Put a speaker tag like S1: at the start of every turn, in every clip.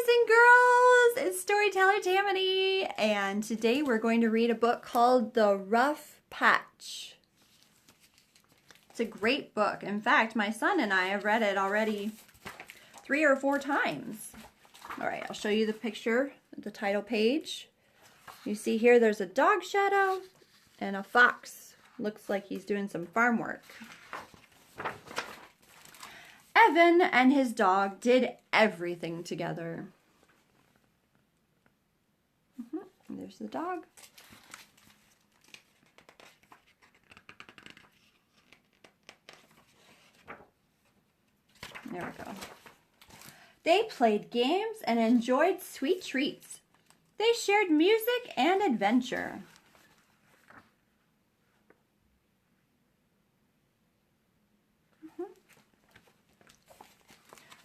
S1: and girls, it's Storyteller Tammany, and today we're going to read a book called The Rough Patch. It's a great book. In fact, my son and I have read it already 3 or 4 times. All right, I'll show you the picture, the title page. You see here there's a dog shadow and a fox. Looks like he's doing some farm work. Evan and his dog did everything together. There's the dog. There we go. They played games and enjoyed sweet treats. They shared music and adventure.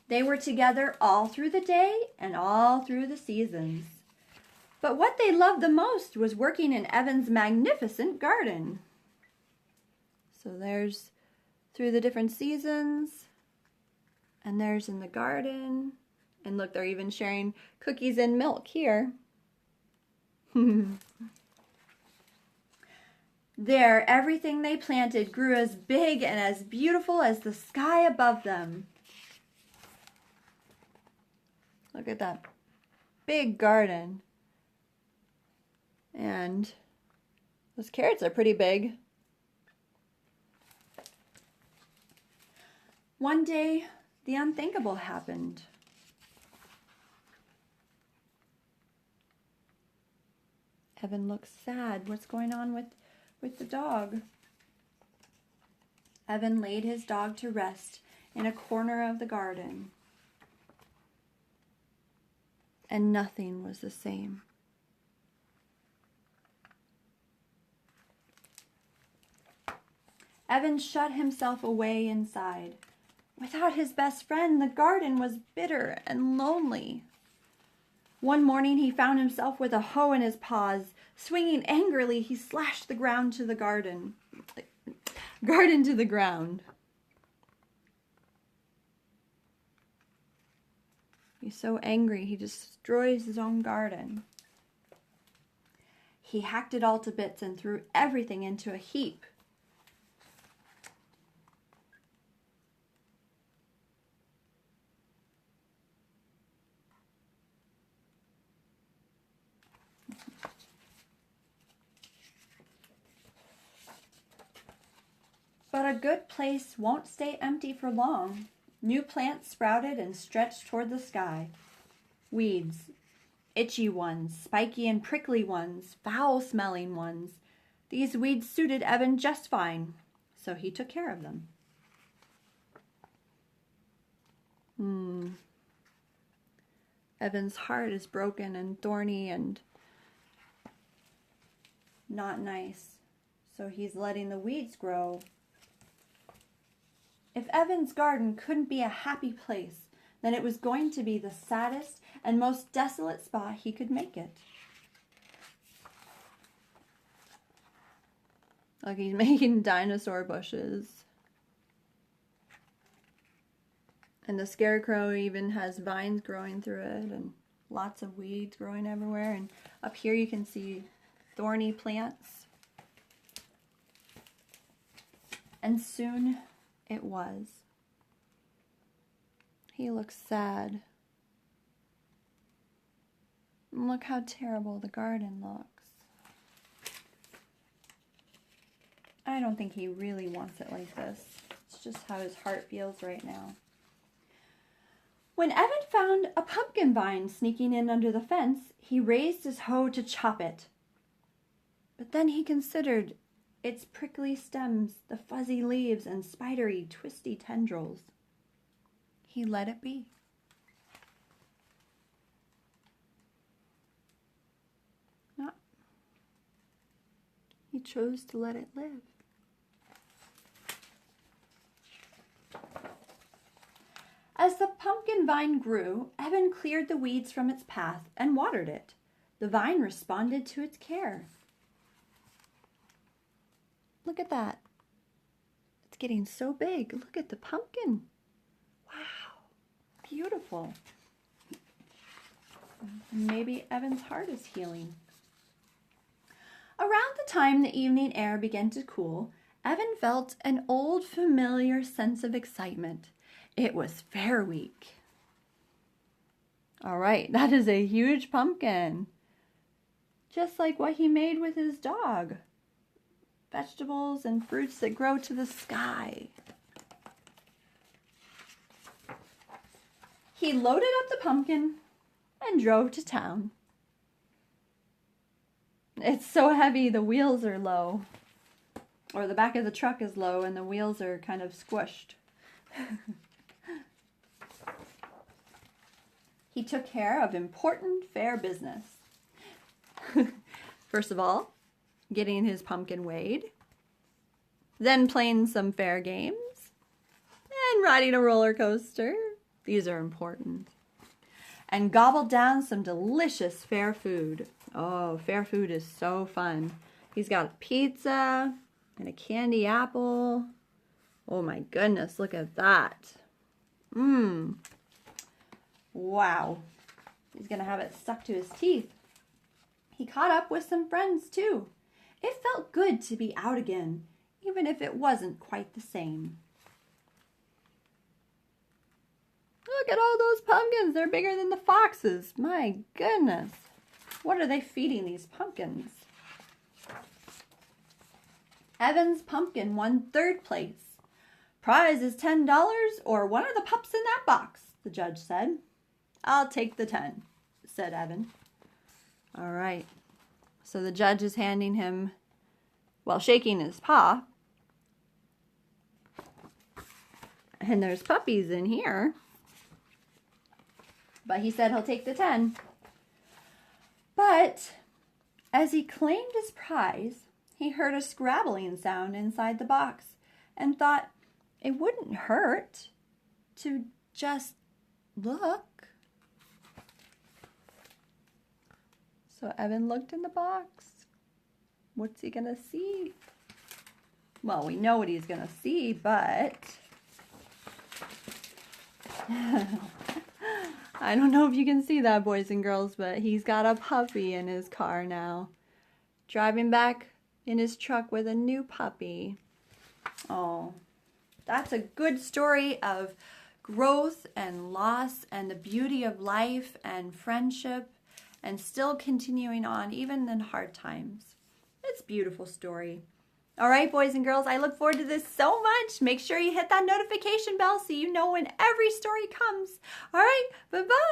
S1: They were together all through the day and all through the seasons. But what they loved the most was working in Evan's magnificent garden. So there's through the different seasons, and there's in the garden. And look, they're even sharing cookies and milk here. There, everything they planted grew as big and as beautiful as the sky above them. Look at that big garden. And those carrots are pretty big. One day, the unthinkable happened. Evan looks sad. What's going on with the dog? Evan laid his dog to rest in a corner of the garden. And nothing was the same. Evan shut himself away inside. Without his best friend, the garden was bitter and lonely. One morning he found himself with a hoe in his paws. Swinging angrily, he slashed the garden to the ground. He's so angry, he destroys his own garden. He hacked it all to bits and threw everything into a heap. But a good place won't stay empty for long. New plants sprouted and stretched toward the sky. Weeds, itchy ones, spiky and prickly ones, foul-smelling ones. These weeds suited Evan just fine, so he took care of them. Evan's heart is broken and thorny and not nice, so he's letting the weeds grow. If Evan's garden couldn't be a happy place, then it was going to be the saddest and most desolate spot he could make it. Like he's making dinosaur bushes. And the scarecrow even has vines growing through it and lots of weeds growing everywhere. And up here you can see thorny plants. And soon it was. He looks sad. And look how terrible the garden looks. I don't think he really wants it like this. It's just how his heart feels right now. When Evan found a pumpkin vine sneaking in under the fence, he raised his hoe to chop it. But then he considered its prickly stems, the fuzzy leaves, and spidery, twisty tendrils. He let it be. No. He chose to let it live. As the pumpkin vine grew, Evan cleared the weeds from its path and watered it. The vine responded to its care. Look at that. It's getting so big. Look at the pumpkin. Wow, beautiful. Maybe Evan's heart is healing. Around the time the evening air began to cool, Evan felt an old familiar sense of excitement. It was Fair Week. All right, that is a huge pumpkin. Just like what he made with his dog. Vegetables and fruits that grow to the sky. He loaded up the pumpkin and drove to town. It's so heavy, the wheels are low. Or the back of the truck is low and the wheels are kind of squished. He took care of important fair business. First of all, getting his pumpkin weighed. Then playing some fair games. And riding a roller coaster. These are important. And gobbled down some delicious fair food. Oh, fair food is so fun. He's got a pizza and a candy apple. Oh my goodness, look at that. Wow. He's gonna have it stuck to his teeth. He caught up with some friends too. It felt good to be out again, even if it wasn't quite the same. Look at all those pumpkins. They're bigger than the foxes. My goodness. What are they feeding these pumpkins? Evan's pumpkin won 3rd place. Prize is $10 or one of the pups in that box, the judge said. I'll take the 10, said Evan. All right. So the judge is handing him, well, shaking his paw. And there's puppies in here. But he said he'll take the 10. But as he claimed his prize, he heard a scrabbling sound inside the box and thought it wouldn't hurt to just look. So Evan looked in the box. What's he gonna see? Well, we know what he's gonna see, but I don't know if you can see that, boys and girls, but he's got a puppy in his car now. Driving back in his truck with a new puppy. Oh, that's a good story of growth and loss and the beauty of life and friendship and still continuing on even in hard times. It's a beautiful story. All right, boys and girls, I look forward to this so much. Make sure you hit that notification bell so you know when every story comes. All right, bye-bye.